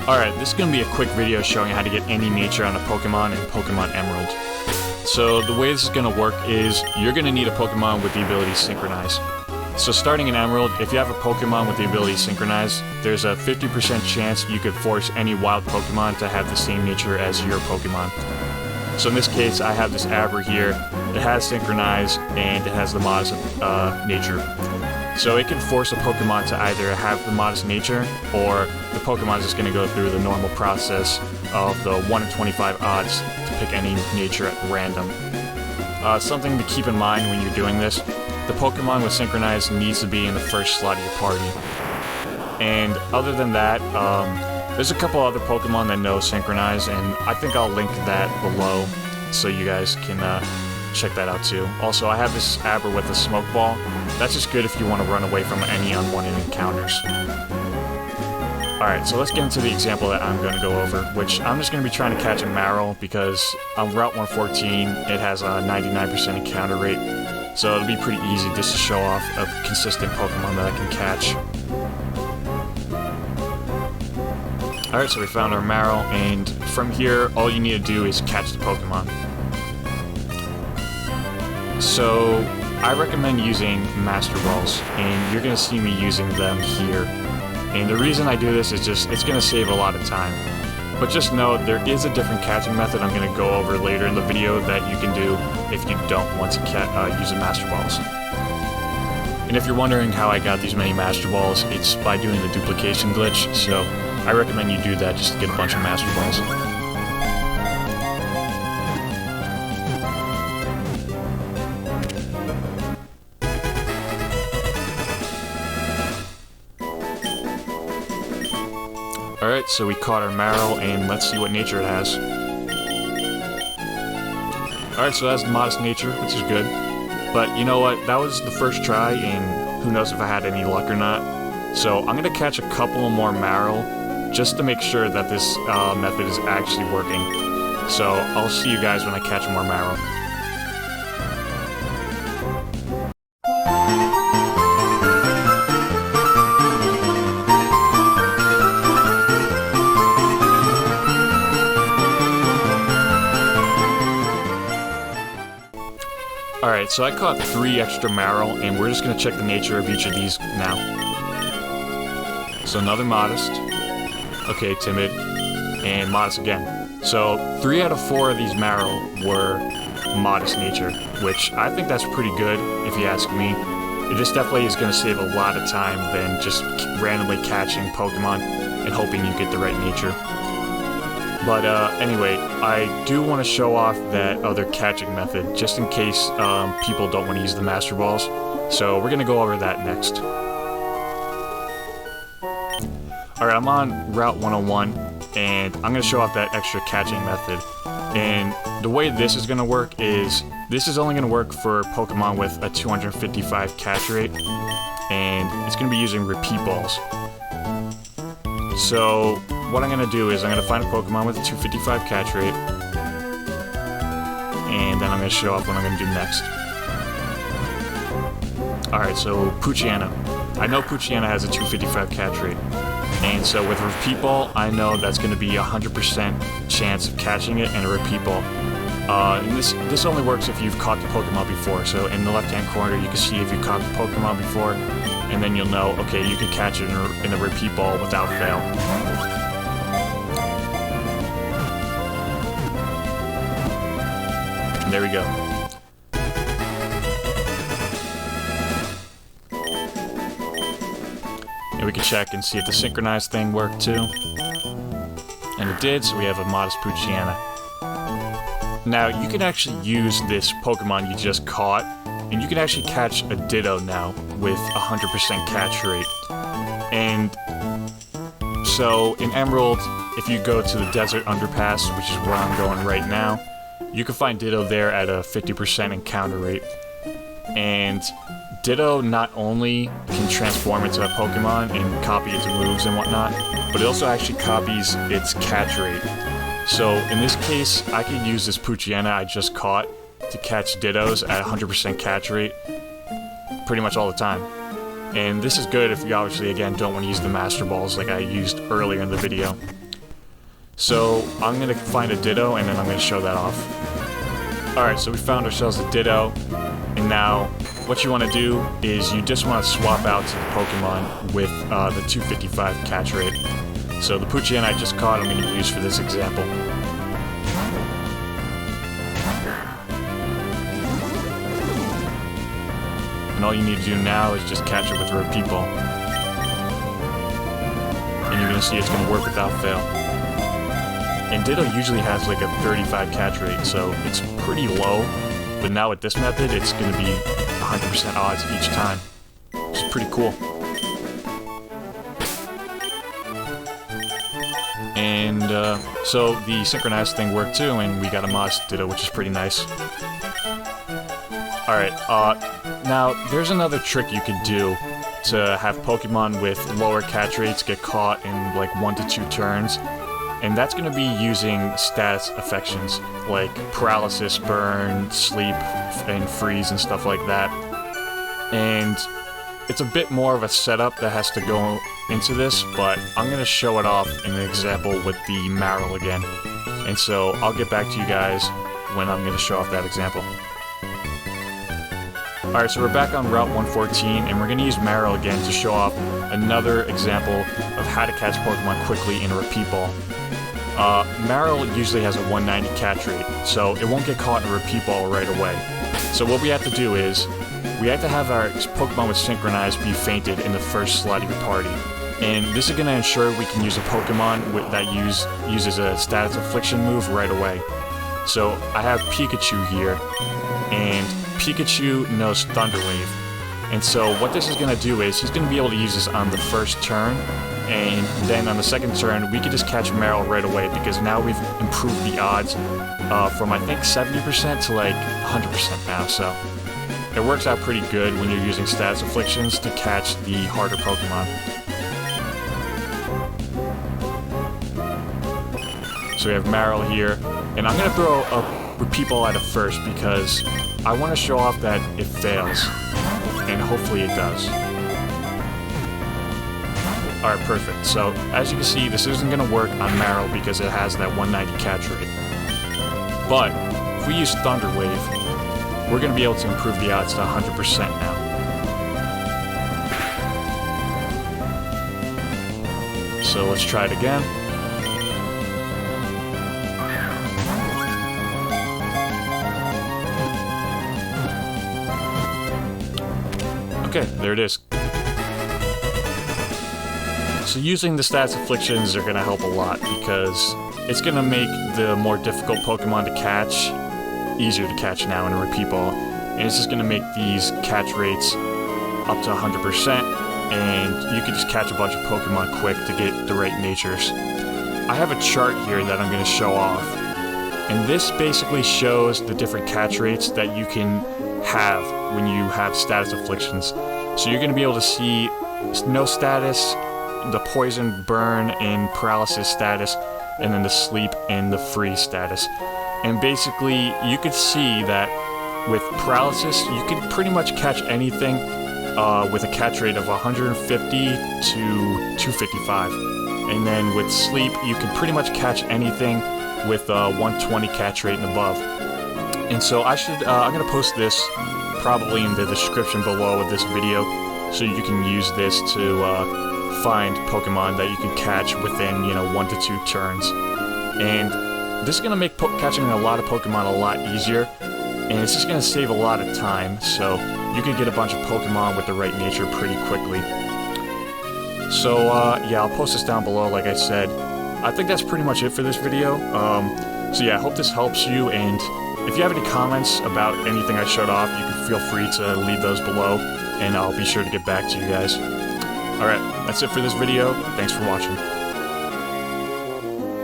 Alright, this is going to be a quick video showing how to get any nature on a Pokemon in Pokémon Emerald. So the way this is going to work is you're going to need a Pokemon with the ability Synchronize. So starting in Emerald, if you have a Pokemon with the ability Synchronize, there's a 50% chance you could force any wild Pokemon to have the same nature as your Pokemon. So in this case, I have this Aber here. It has Synchronize and it has the modest nature. So it can force a Pokemon to either have the modest nature, or the Pokemon is just going to go through the normal process of the 1 in 25 odds to pick any nature at random. Something to keep in mind when you're doing this, the Pokemon with Synchronize needs to be in the first slot of your party. And other than that, there's a couple other Pokemon that know Synchronize, and I think I'll link that below so you guys can check that out too. Also, I have this Aber with a Smoke Ball. That's just good if you want to run away from any unwanted encounters. Alright, so let's get into the example that I'm going to go over, which I'm just going to be trying to catch a Marill because on Route 114 it has a 99% encounter rate, so it'll be pretty easy just to show off a consistent Pokemon that I can catch. Alright, so we found our Marill, and from here all you need to do is catch the Pokemon. So I recommend using Master Balls, and you're going to see me using them here. And the reason I do this is just, it's going to save a lot of time. But just know, there is a different catching method I'm going to go over later in the video that you can do if you don't want to use the Master Balls. And if you're wondering how I got these many Master Balls, it's by doing the duplication glitch, so I recommend you do that just to get a bunch of Master Balls. Alright, so we caught our Marill, and let's see what nature it has. Alright, so that's modest nature, which is good. But you know what, that was the first try, and who knows if I had any luck or not. So I'm gonna catch a couple more Marill, just to make sure that this method is actually working. So I'll see you guys when I catch more Marill. Alright, so I caught 3 extra Marill, and we're just going to check the nature of each of these now. So another modest, okay, timid, and modest again. So 3 out of 4 of these Marill were modest nature, which I think that's pretty good, if you ask me. This definitely is going to save a lot of time than just randomly catching Pokemon and hoping you get the right nature. But anyway, I do want to show off that other catching method, just in case people don't want to use the Master Balls. So we're going to go over that next. Alright, I'm on Route 101, and I'm going to show off that extra catching method. And the way this is going to work is, this is only going to work for Pokemon with a 255 catch rate, and it's going to be using repeat balls. So what I'm going to do is I'm going to find a Pokemon with a 255 catch rate, and then I'm going to show off what I'm going to do next. Alright, so Poochyena. I know Poochyena has a 255 catch rate, and so with a repeat ball, I know that's going to be a 100% chance of catching it and a repeat ball. And this only works if you've caught the Pokemon before, so in the left-hand corner you can see if you caught the Pokemon before, and then you'll know, okay, you can catch it in a repeat ball without fail. And there we go. And we can check and see if the Synchronize thing worked too. And it did, so we have a modest Poochyena. Now, you can actually use this Pokemon you just caught, and you can actually catch a Ditto now with 100% catch rate. And so in Emerald, if you go to the Desert Underpass, which is where I'm going right now, you can find Ditto there at a 50% encounter rate. And Ditto not only can transform into a Pokemon and copy its moves and whatnot, but it also actually copies its catch rate. So in this case, I could use this Poochyena I just caught to catch Dittos at 100% catch rate pretty much all the time. And this is good if you obviously, again, don't want to use the Master Balls like I used earlier in the video. So I'm gonna find a Ditto and then I'm gonna show that off. Alright, so we found ourselves a Ditto, and now what you want to do is you just want to swap out to the Pokemon with the 255 catch rate. So the Poochyena I just caught I'm going to use for this example. And all you need to do now is just catch it with a repeat ball. And you're going to see it's going to work without fail. And Ditto usually has like a 35 catch rate, so it's pretty low. But now with this method, it's going to be 100% odds each time. It's pretty cool. And so the Synchronize thing worked too, and we got a Moss Ditto, which is pretty nice. Alright, now there's another trick you could do to have Pokemon with lower catch rates get caught in like 1 to 2 turns. And that's going to be using status affections, like paralysis, burn, sleep, and freeze, and stuff like that. And it's a bit more of a setup that has to go into this, but I'm going to show it off in an example with the Marill again. And so I'll get back to you guys when I'm going to show off that example. Alright, so we're back on Route 114, and we're going to use Marill again to show off another example of how to catch Pokemon quickly in a repeat ball. Marill usually has a 190 catch rate, so it won't get caught in a repeat ball right away. So what we have to do is, we have to have our Pokemon with Synchronize be fainted in the first slot of your party. And this is going to ensure we can use a Pokemon that uses a status affliction move right away. So I have Pikachu here, and Pikachu knows Thunder Wave. And so what this is going to do is, he's going to be able to use this on the first turn, and then on the second turn, we can just catch Marill right away, because now we've improved the odds from, I think, 70% to, like, 100% now, so it works out pretty good when you're using status afflictions to catch the harder Pokemon. So we have Marill here, and I'm going to throw a repeat ball at it first, because I want to show off that it fails, and hopefully it does. Alright, perfect. So, as you can see, this isn't going to work on Marill because it has that 190 catch rate. But, if we use Thunder Wave, we're going to be able to improve the odds to 100% now. So, let's try it again. Okay, there it is. So using the status afflictions are going to help a lot, because it's going to make the more difficult Pokemon to catch easier to catch now in a repeat ball. And it's just going to make these catch rates up to 100%, and you can just catch a bunch of Pokemon quick to get the right natures. I have a chart here that I'm going to show off, and this basically shows the different catch rates that you can have when you have status afflictions. So you're going to be able to see no status, the poison, burn, and paralysis status, and then the sleep and the freeze status. And basically, you could see that with paralysis, you could pretty much catch anything with a catch rate of 150 to 255. And then with sleep, you can pretty much catch anything with 120 catch rate and above. And so I'm going to post this probably in the description below of this video, so you can use this to find Pokemon that you can catch within, 1 to 2 turns. And this is going to make catching a lot of Pokemon a lot easier, and it's just going to save a lot of time, so you can get a bunch of Pokemon with the right nature pretty quickly. So, yeah, I'll post this down below, like I said. I think that's pretty much it for this video. So yeah, I hope this helps you, and if you have any comments about anything I showed off, you can feel free to leave those below, and I'll be sure to get back to you guys. Alright, that's it for this video. Thanks for watching.